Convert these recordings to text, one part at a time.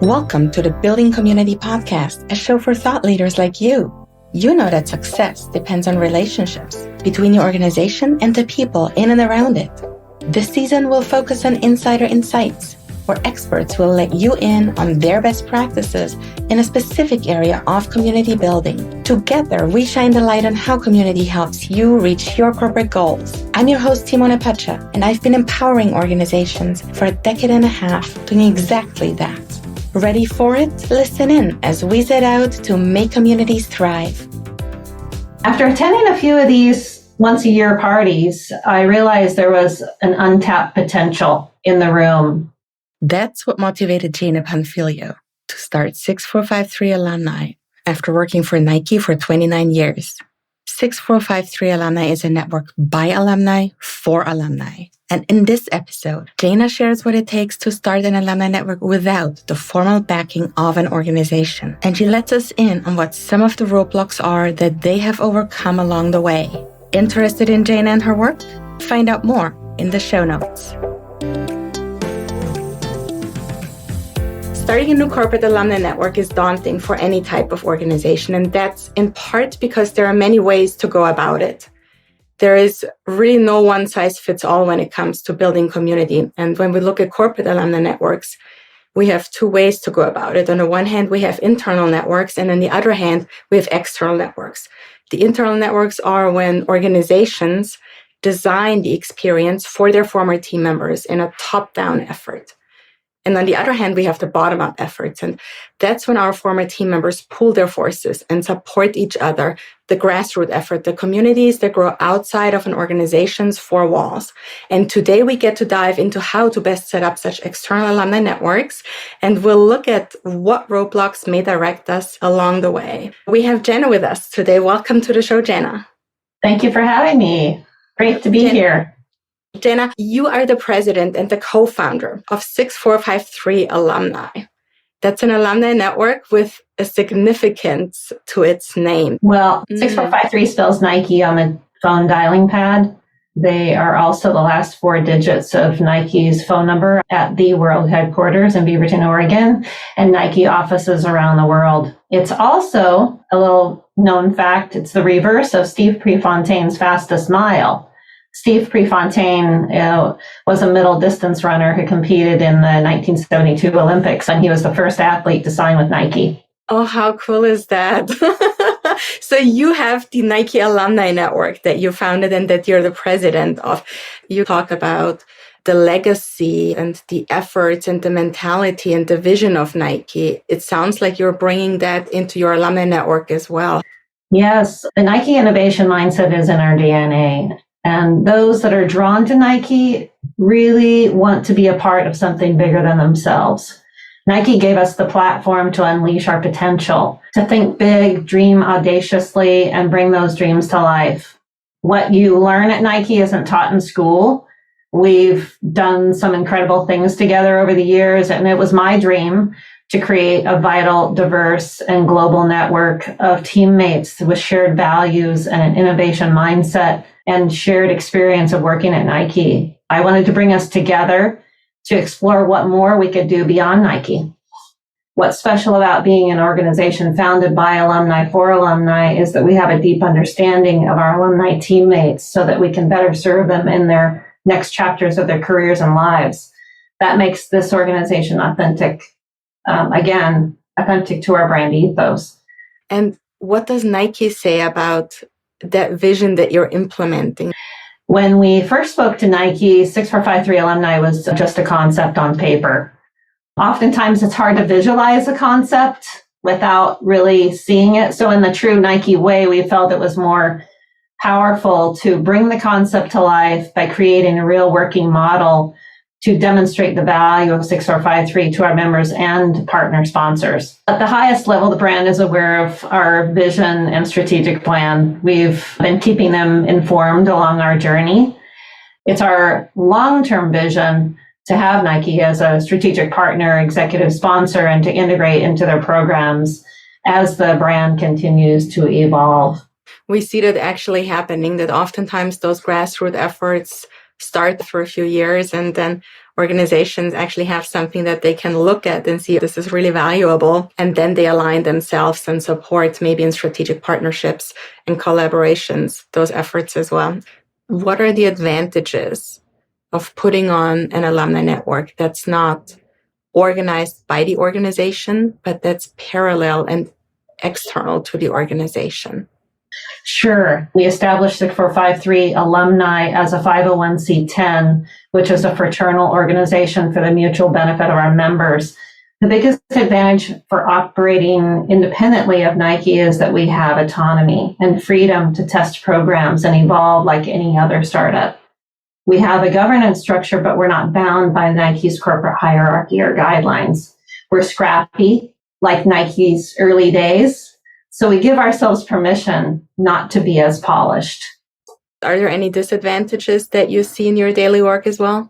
Welcome to the Building Community Podcast, a show for thought leaders like you. You know that success depends on relationships between your organization and the people in and around it. This season will focus on insider insights, where experts will let you in on their best practices in a specific area of community building. Together, we shine the light on how community helps you reach your corporate goals. I'm your host, Simone, and I've been empowering organizations for a decade and a half doing exactly that. Ready for it? Listen in as we set out to make communities thrive. After attending a few of these once-a-year parties, I realized there was an untapped potential in the room. That's what motivated Jana Panfilio to start 6453 Alumni after working for Nike for 29 years. 6453 Alumni is a network by alumni for alumni. And in this episode, Jana shares what it takes to start an alumni network without the formal backing of an organization. And she lets us in on what some of the roadblocks are that they have overcome along the way. Interested in Jana and her work? Find out more in the show notes. Starting a new corporate alumni network is daunting for any type of organization, and that's in part because there are many ways to go about it. There is really no one-size-fits-all when it comes to building community. And when we look at corporate alumni networks, we have two ways to go about it. On the one hand, we have internal networks, and on the other hand, we have external networks. The internal networks are when organizations design the experience for their former team members in a top-down effort. And on the other hand, we have the bottom-up efforts. And that's when our former team members pool their forces and support each other, the grassroots effort, the communities that grow outside of an organization's four walls. And today we get to dive into how to best set up such external alumni networks. And we'll look at what roadblocks may direct us along the way. We have Jana with us today. Welcome to the show, Jana. Thank you for having me. Great to be here. Jana, you are the president and the co-founder of 6453 Alumni. That's an alumni network with a significance to its name. Well, 6453 spells Nike on the phone dialing pad. They are also the last four digits of Nike's phone number at the world headquarters in Beaverton, Oregon, and Nike offices around the world. It's also a little known fact. It's the reverse of Steve Prefontaine's fastest mile. Steve Prefontaine was a middle distance runner who competed in the 1972 Olympics, and he was the first athlete to sign with Nike. Oh, how cool is that? So you have the Nike Alumni Network that you founded and that you're the president of. You talk about the legacy and the efforts and the mentality and the vision of Nike. It sounds like you're bringing that into your alumni network as well. Yes, the Nike innovation mindset is in our DNA. And those that are drawn to Nike really want to be a part of something bigger than themselves. Nike gave us the platform to unleash our potential, to think big, dream audaciously, and bring those dreams to life. What you learn at Nike isn't taught in school. We've done some incredible things together over the years, and it was my dream to create a vital, diverse, and global network of teammates with shared values and an innovation mindset and shared experience of working at Nike. I wanted to bring us together to explore what more we could do beyond Nike. What's special about being an organization founded by alumni for alumni is that we have a deep understanding of our alumni teammates so that we can better serve them in their next chapters of their careers and lives. That makes this organization authentic. Authentic to our brand ethos. And what does Nike say about that vision that you're implementing? When we first spoke to Nike, 6453 Alumni was just a concept on paper. Oftentimes it's hard to visualize a concept without really seeing it. So in the true Nike way, we felt it was more powerful to bring the concept to life by creating a real working model to demonstrate the value of 6453 to our members and partner sponsors. At the highest level, the brand is aware of our vision and strategic plan. We've been keeping them informed along our journey. It's our long-term vision to have Nike as a strategic partner, executive sponsor, and to integrate into their programs as the brand continues to evolve. We see that actually happening, that oftentimes those grassroots efforts start for a few years, and then organizations actually have something that they can look at and see this is really valuable. And then they align themselves and support maybe in strategic partnerships and collaborations, those efforts as well. What are the advantages of putting on an alumni network that's not organized by the organization, but that's parallel and external to the organization? Sure. We established 6453Alumni as a 501c10, which is a fraternal organization for the mutual benefit of our members. The biggest advantage for operating independently of Nike is that we have autonomy and freedom to test programs and evolve like any other startup. We have a governance structure, but we're not bound by Nike's corporate hierarchy or guidelines. We're scrappy, like Nike's early days. So we give ourselves permission not to be as polished. Are there any disadvantages that you see in your daily work as well?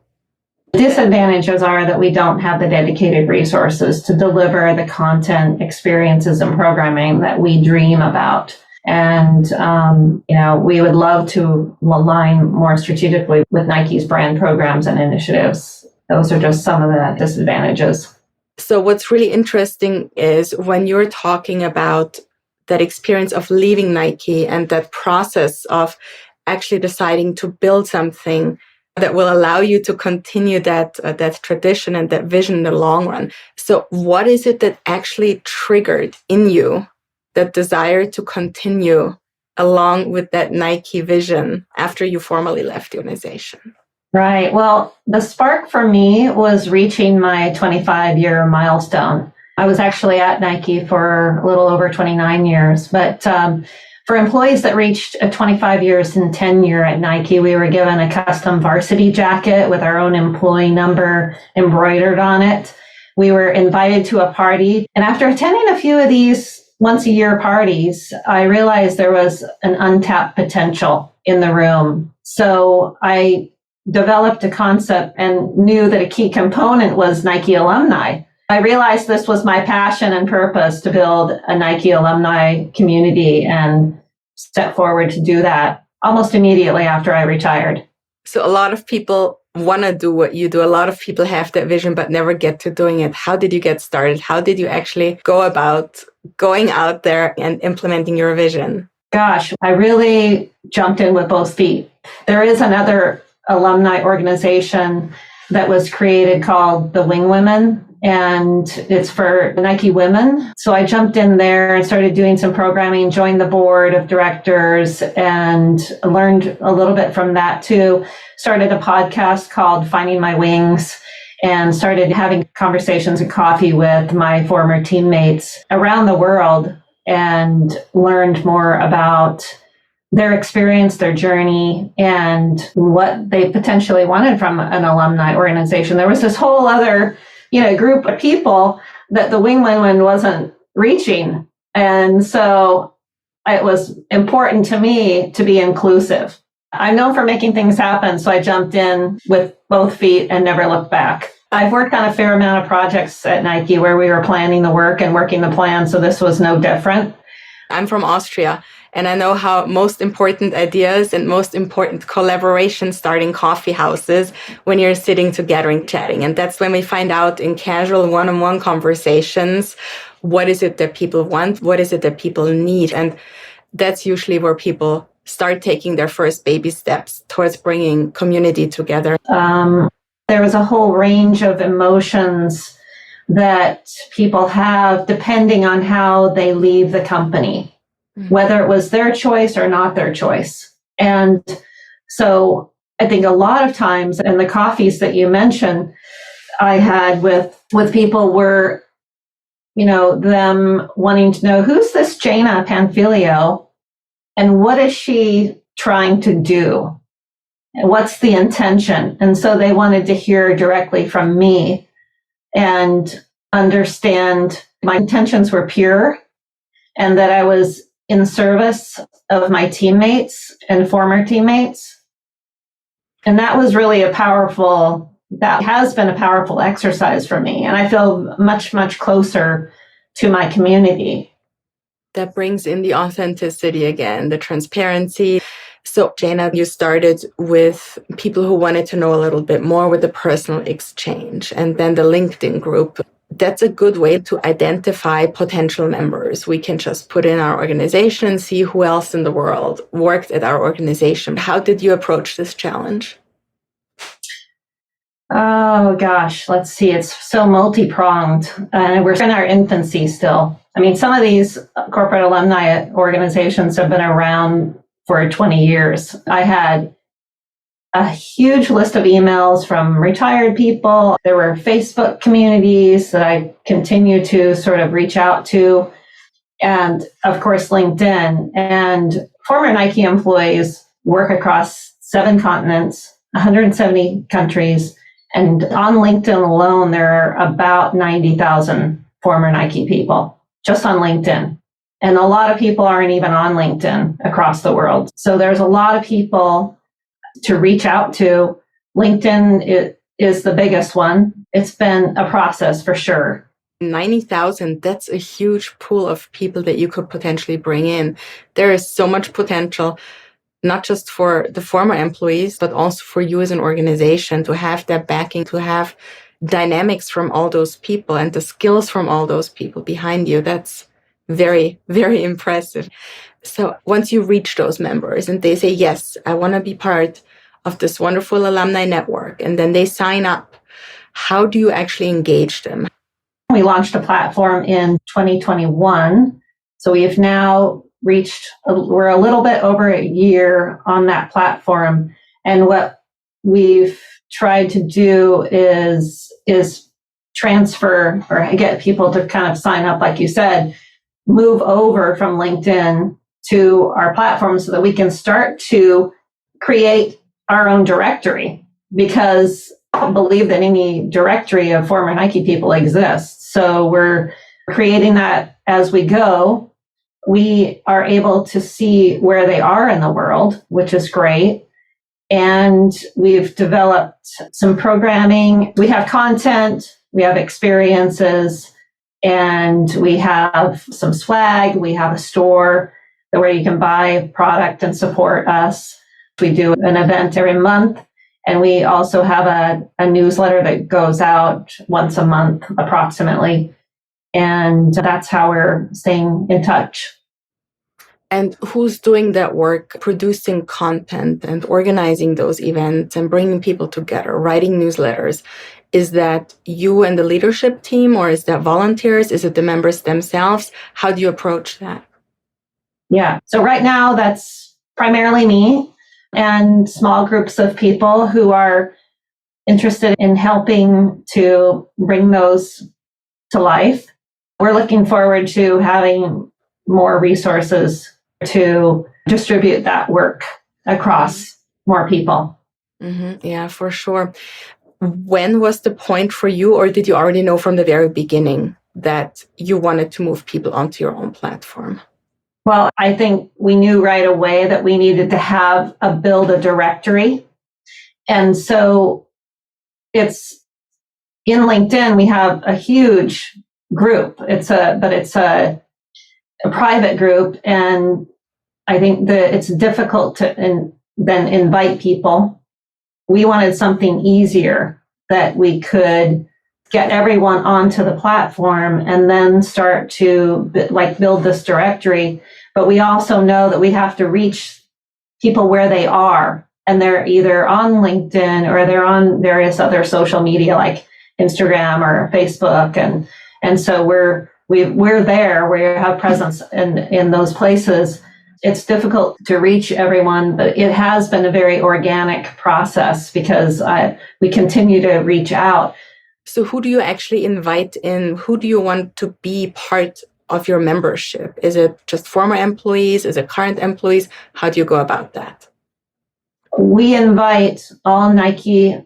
Disadvantages are that we don't have the dedicated resources to deliver the content, experiences, and programming that we dream about. And, we would love to align more strategically with Nike's brand programs and initiatives. Those are just some of the disadvantages. So what's really interesting is when you're talking about that experience of leaving Nike and that process of actually deciding to build something that will allow you to continue that tradition and that vision in the long run. So what is it that actually triggered in you that desire to continue along with that Nike vision after you formally left the organization? Right. Well, the spark for me was reaching my 25-year milestone. I was actually at Nike for a little over 29 years, but for employees that reached 25 years in tenure at Nike, we were given a custom varsity jacket with our own employee number embroidered on it. We were invited to a party, and after attending a few of these once-a-year parties, I realized there was an untapped potential in the room. So I developed a concept and knew that a key component was Nike alumni. I realized this was my passion and purpose to build a Nike alumni community and step forward to do that almost immediately after I retired. So a lot of people want to do what you do. A lot of people have that vision but never get to doing it. How did you get started? How did you actually go about going out there and implementing your vision? Gosh, I really jumped in with both feet. There is another alumni organization that was created called the Wing Women, and it's for Nike women. So I jumped in there and started doing some programming, joined the board of directors, and learned a little bit from that too. Started a podcast called Finding My Wings, and started having conversations and coffee with my former teammates around the world, and learned more about their experience, their journey, and what they potentially wanted from an alumni organization. There was this whole other, group of people that the Wing Women wasn't reaching. And so it was important to me to be inclusive. I'm known for making things happen, so I jumped in with both feet and never looked back. I've worked on a fair amount of projects at Nike where we were planning the work and working the plan, so this was no different. I'm from Austria, and I know how most important ideas and most important collaborations start in coffee houses when you're sitting together and chatting. And that's when we find out in casual one-on-one conversations, what is it that people want? What is it that people need? And that's usually where people start taking their first baby steps towards bringing community together. There was a whole range of emotions that people have depending on how they leave the company, whether it was their choice or not their choice. And so I think a lot of times in the coffees that you mentioned, I had with people were, them wanting to know, who's this Jana Panfilio and what is she trying to do? What's the intention? And so they wanted to hear directly from me and understand my intentions were pure and that I was in service of my teammates and former teammates. And that was really that has been a powerful exercise for me. And I feel much, much closer to my community. That brings in the authenticity again, the transparency, So, Jana, you started with people who wanted to know a little bit more with the personal exchange, and then the LinkedIn group. That's a good way to identify potential members. We can just put in our organization and see who else in the world worked at our organization. How did you approach this challenge? Oh, gosh, let's see. It's so multi-pronged. We're in our infancy still. I mean, some of these corporate alumni organizations have been around for 20 years. I had a huge list of emails from retired people. There were Facebook communities that I continue to sort of reach out to. And of course, LinkedIn. And former Nike employees work across 7 continents, 170 countries. And on LinkedIn alone, there are about 90,000 former Nike people just on LinkedIn. And a lot of people aren't even on LinkedIn across the world. So there's a lot of people to reach out to. LinkedIn is the biggest one. It's been a process for sure. 90,000, that's a huge pool of people that you could potentially bring in. There is so much potential, not just for the former employees, but also for you as an organization to have that backing, to have dynamics from all those people and the skills from all those people behind you. That's very, very impressive. So once you reach those members and they say, yes, I want to be part of this wonderful alumni network, and then they sign up, how do you actually engage them? We launched a platform in 2021. So we've now we're a little bit over a year on that platform. And what we've tried to do is transfer or get people to kind of sign up, like you said, move over from LinkedIn to our platform so that we can start to create our own directory, because I don't believe that any directory of former Nike people exists. So we're creating that as we go. We are able to see where they are in the world, which is great. And we've developed some programming. We have content, we have experiences, and we have some swag. We have a store where you can buy product and support us. We do an event every month. And we also have a newsletter that goes out once a month, approximately. And that's how we're staying in touch. And who's doing that work, producing content and organizing those events and bringing people together, writing newsletters? Is that you and the leadership team, or is that volunteers? Is it the members themselves? How do you approach that? Yeah. So right now, that's primarily me and small groups of people who are interested in helping to bring those to life. We're looking forward to having more resources to distribute that work across more people. Mm-hmm. Yeah, for sure. When was the point for you, or did you already know from the very beginning that you wanted to move people onto your own platform? Well, I think we knew right away that we needed to build a directory. And so it's in LinkedIn, we have a huge group. It's a private group. And I think that it's difficult to then invite people. We wanted something easier that we could get everyone onto the platform and then start to build this directory. But we also know that we have to reach people where they are, and they're either on LinkedIn or they're on various other social media like Instagram or Facebook. And so we're there, we have presence in those places. It's difficult to reach everyone, but it has been a very organic process because we continue to reach out. So who do you actually invite in? Who do you want to be part of your membership? Is it just former employees? Is it current employees? How do you go about that? We invite all Nike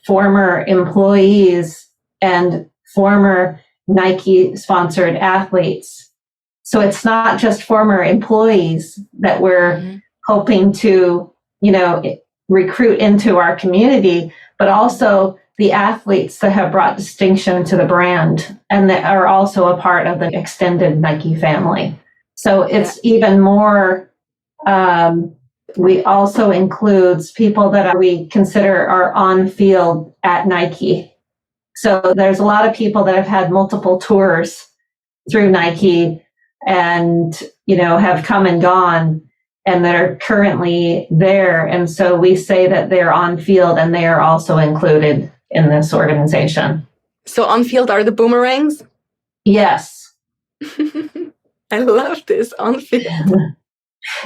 former employees and former Nike sponsored athletes. So it's not just former employees that we're hoping to, recruit into our community, but also the athletes that have brought distinction to the brand and that are also a part of the extended Nike family. So it's even more We also includes people that we consider are on field at Nike. So there's a lot of people that have had multiple tours through Nike and, have come and gone and that are currently there. And so we say that they're on field and they are also included in this organization. So on field are the boomerangs? Yes. I love this, on field.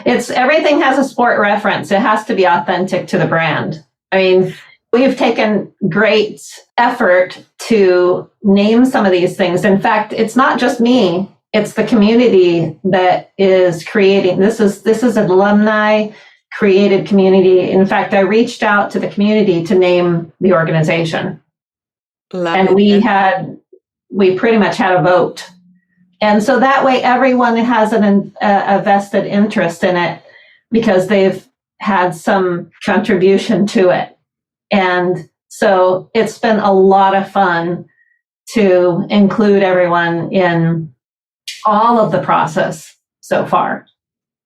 Everything has a sport reference. It has to be authentic to the brand. I mean, we've taken great effort to name some of these things. In fact, it's not just me. It's the community that is creating. This is an alumni created community. In fact, I reached out to the community to name the organization. We pretty much had a vote. And so that way everyone has a vested interest in it because they've had some contribution to it. And so it's been a lot of fun to include everyone in all of the process so far.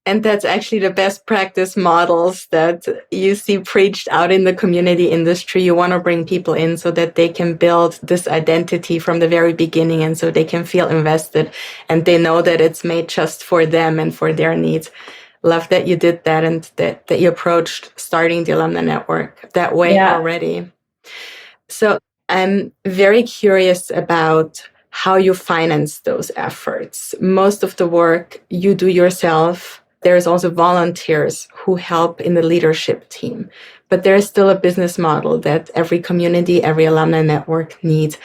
And that's actually the best practice models that you see preached out in the community industry. You want to bring people in so that they can build this identity from the very beginning and so they can feel invested and they know that it's made just for them and for their needs. Love that you did that and that you approached starting the Alumni Network that way already. So I'm very curious about how you finance those efforts. Most of the work you do yourself. There's also volunteers who help in the leadership team. But there is still a business model that every community, every alumni network needs.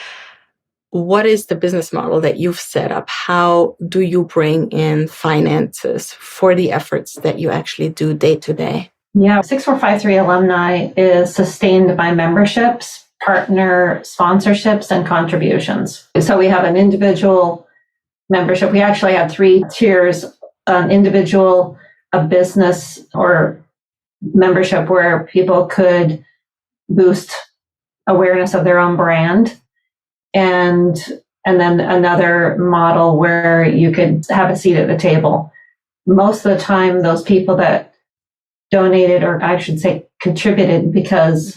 What is the business model that you've set up? How do you bring in finances for the efforts that you actually do day to day? Yeah, 6453 Alumni is sustained by memberships, partner sponsorships, and contributions. So we have an individual membership. We actually have 3 tiers: an individual, a business, or membership where people could boost awareness of their own brand. And then another model where you could have a seat at the table. Most of the time, those people that donated, or I should say contributed, because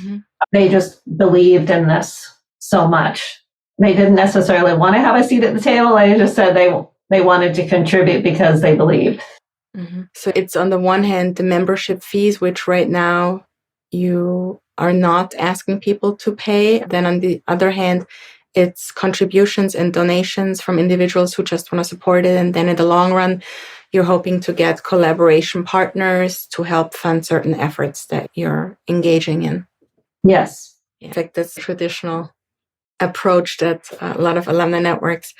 they just believed in this so much. They didn't necessarily want to have a seat at the table. They just said they wanted to contribute because they believed. So it's on the one hand, the membership fees, which right now you are not asking people to pay. Then on the other hand, it's contributions and donations from individuals who just want to support it. And then in the long run, you're hoping to get collaboration partners to help fund certain efforts that you're engaging in. Yes. In fact, that's a traditional approach that a lot of alumni networks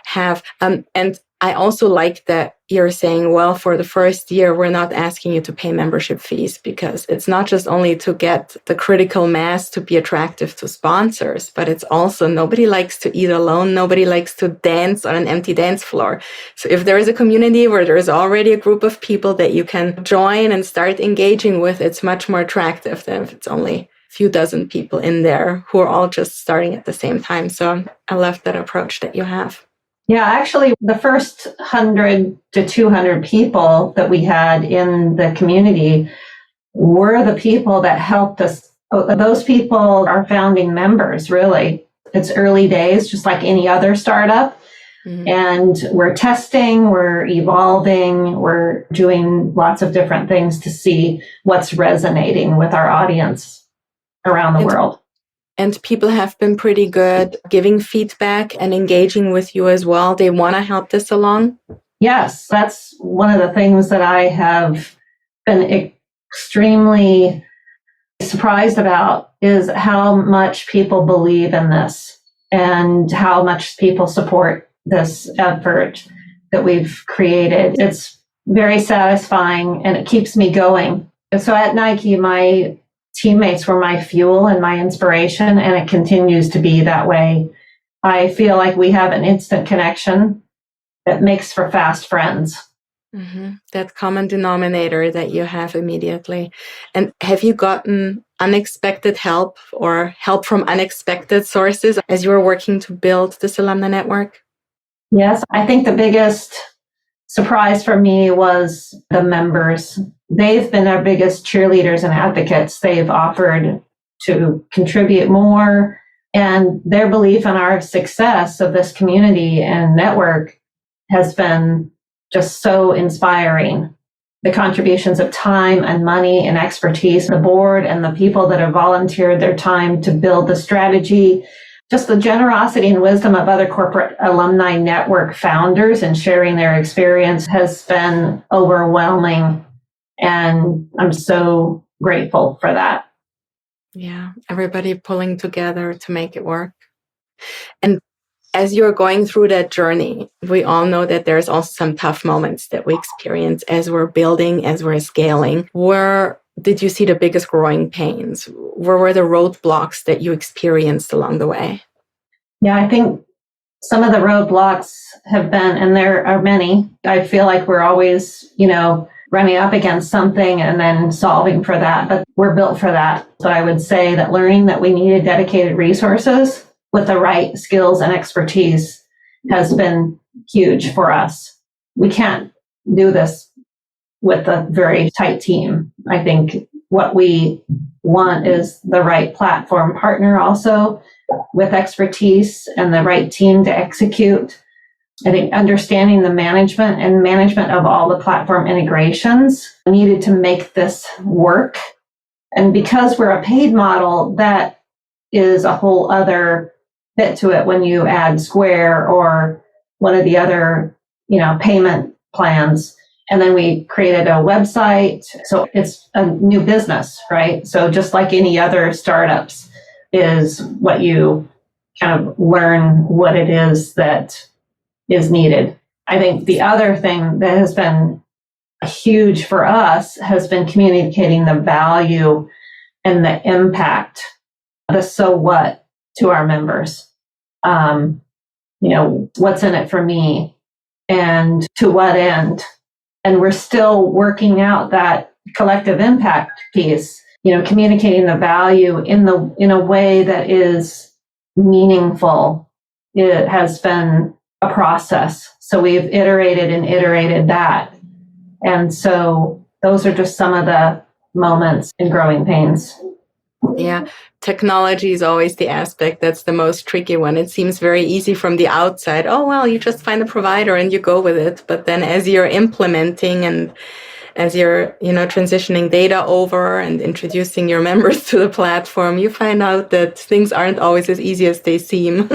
have. And I also like that you're saying, well, for the first year, we're not asking you to pay membership fees, because it's not just only to get the critical mass to be attractive to sponsors, but it's also nobody likes to eat alone. Nobody likes to dance on an empty dance floor. So if there is a community where there is already a group of people that you can join and start engaging with, it's much more attractive than if it's only few dozen people in there who are all just starting at the same time. So I love that approach that you have. Yeah, actually, the first 100 to 200 people that we had in the community were the people that helped us. Those people are founding members, really. It's early days, just like any other startup. And we're testing, we're evolving, we're doing lots of different things to see what's resonating with our audience around the world. And people have been pretty good giving feedback and engaging with you as well. They want to help this along. Yes, that's one of the things that I have been extremely surprised about, is how much people believe in this and how much people support this effort that we've created. It's very satisfying and it keeps me going. And so at Nike, my teammates were my fuel and my inspiration, and it continues to be that way. I feel like we have an instant connection that makes for fast friends. That common denominator that you have immediately. And have you gotten unexpected help or help from unexpected sources as you were working to build this alumni network? Yes, I think the biggest surprise for me was the members. they've been our biggest cheerleaders and advocates. They've offered to contribute more, and their belief in our success of this community and network has been just so inspiring. The contributions of time and money and expertise, the board and the people that have volunteered their time to build the strategy, just the generosity and wisdom of other corporate alumni network founders and sharing their experience has been overwhelming. And I'm so grateful for that. Yeah, everybody pulling together to make it work. And as you're going through that journey, we all know that there's also some tough moments that we experience as we're building, as we're scaling. Where did you see the biggest growing pains? Where were the roadblocks that you experienced along the way? Yeah, I think some of the roadblocks have been, and there are many, I feel like we're always, running up against something and then solving for that, but we're built for that. So I would say that learning that we needed dedicated resources with the right skills and expertise has been huge for us. We can't do this with a very tight team. I think what we want is the right platform partner also with expertise and the right team to execute. I think understanding the management of all the platform integrations needed to make this work. And because we're a paid model, that is a whole other bit to it when you add Square or one of the other, payment plans. And then we created a website. So it's a new business, right? So just like any other startups is what you kind of learn what it is that is needed. I think the other thing that has been huge for us has been communicating the value and the impact, the so what to our members. What's in it for me and to what end? And we're still working out that collective impact piece, communicating the value in a way that is meaningful. It has been a process. So we've iterated that. And so those are just some of the moments in growing pains. Yeah, technology is always the aspect that's the most tricky one. It seems very easy from the outside. Oh, well, you just find a provider and you go with it. But then as you're implementing and as you're, transitioning data over and introducing your members to the platform, you find out that things aren't always as easy as they seem.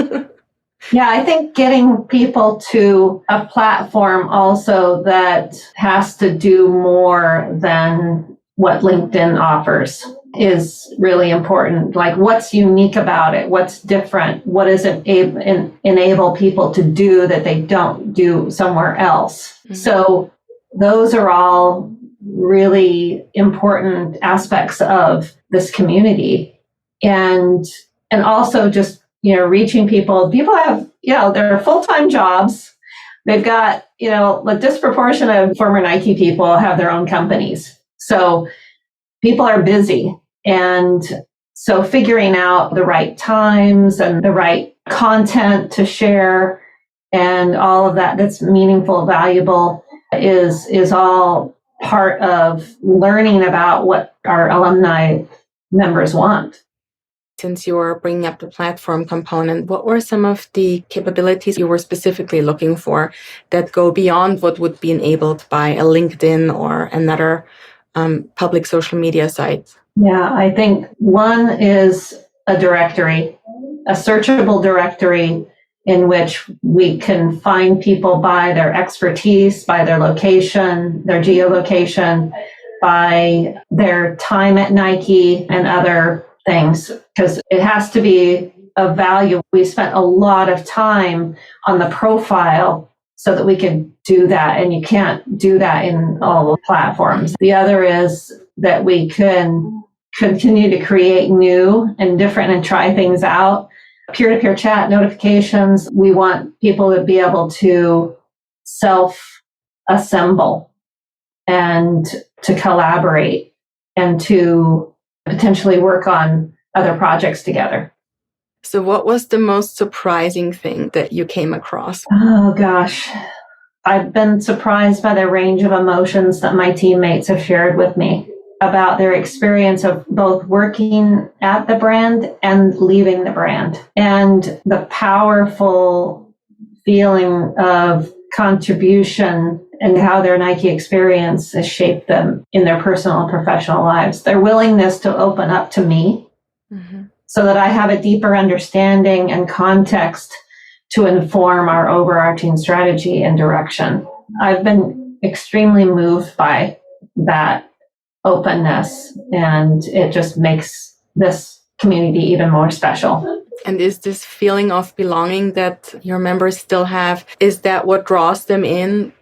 Yeah, I think getting people to a platform also that has to do more than what LinkedIn offers is really important. Like, what's unique about it? What's different? What does it enable people to do that they don't do somewhere else? Mm-hmm. So those are all really important aspects of this community. And also just reaching people. People have, their full-time jobs. They've got, a disproportion of former Nike people have their own companies. So people are busy. And so figuring out the right times and the right content to share and all of that that's meaningful, valuable is all part of learning about what our alumni members want. Since you were bringing up the platform component, what were some of the capabilities you were specifically looking for that go beyond what would be enabled by a LinkedIn or another public social media site? Yeah, I think one is a directory, a searchable directory in which we can find people by their expertise, by their location, their geolocation, by their time at Nike and other things, because it has to be of value. We spent a lot of time on the profile so that we could do that, and you can't do that in all the platforms. The other is that we can continue to create new and different and try things out. Peer-to-peer chat notifications, we want people to be able to self-assemble and to collaborate and to potentially work on other projects together. So what was the most surprising thing that you came across? Oh, gosh. I've been surprised by the range of emotions that my teammates have shared with me about their experience of both working at the brand and leaving the brand, and the powerful feeling of contribution and how their Nike experience has shaped them in their personal and professional lives. Their willingness to open up to me so that I have a deeper understanding and context to inform our overarching strategy and direction. I've been extremely moved by that openness, and it just makes this community even more special. And is this feeling of belonging that your members still have, is that what draws them in?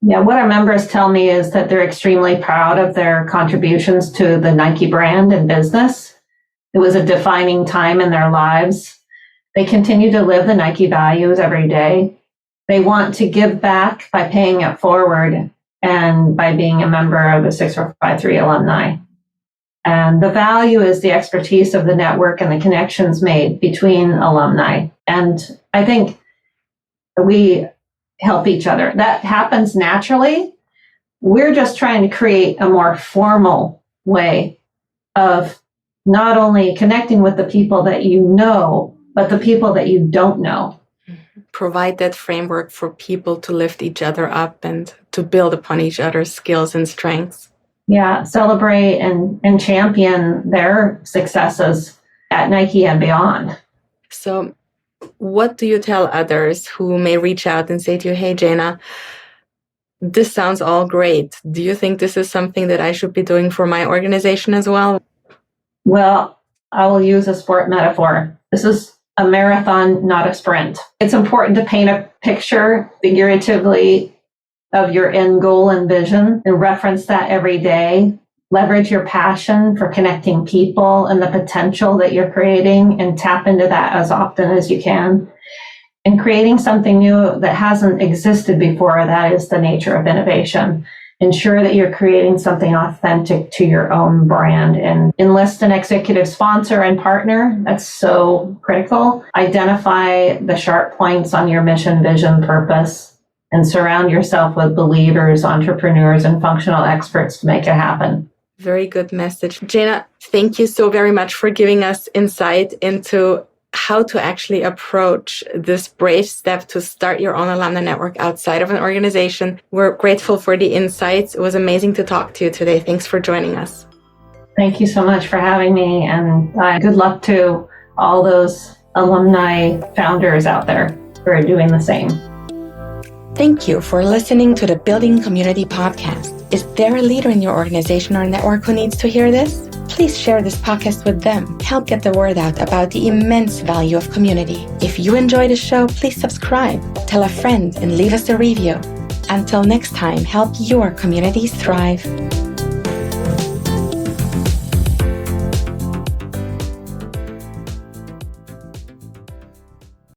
Yeah, what our members tell me is that they're extremely proud of their contributions to the Nike brand and business. It was a defining time in their lives. They continue to live the Nike values every day. They want to give back by paying it forward and by being a member of the 6453 Alumni. And the value is the expertise of the network and the connections made between alumni. And I think we help each other. That happens naturally. We're just trying to create a more formal way of not only connecting with the people that you know, but the people that you don't know. Provide that framework for people to lift each other up and to build upon each other's skills and strengths. Yeah, celebrate and champion their successes at Nike and beyond. So what do you tell others who may reach out and say to you, hey, Jana, this sounds all great. Do you think this is something that I should be doing for my organization as well? Well, I will use a sport metaphor. This is a marathon, not a sprint. It's important to paint a picture figuratively of your end goal and vision and reference that every day. Leverage your passion for connecting people and the potential that you're creating and tap into that as often as you can. And creating something new that hasn't existed before, that is the nature of innovation. Ensure that you're creating something authentic to your own brand, and enlist an executive sponsor and partner. That's so critical. Identify the sharp points on your mission, vision, purpose, and surround yourself with believers, entrepreneurs, and functional experts to make it happen. Very good message. Jana, thank you so very much for giving us insight into how to actually approach this brave step to start your own alumni network outside of an organization. We're grateful for the insights. It was amazing to talk to you today. Thanks for joining us. Thank you so much for having me, and good luck to all those alumni founders out there who are doing the same. Thank you for listening to the Building Community podcast. Is there a leader in your organization or network who needs to hear this? Please share this podcast with them. Help get the word out about the immense value of community. If you enjoy the show, please subscribe, tell a friend, and leave us a review. Until next time, help your communities thrive.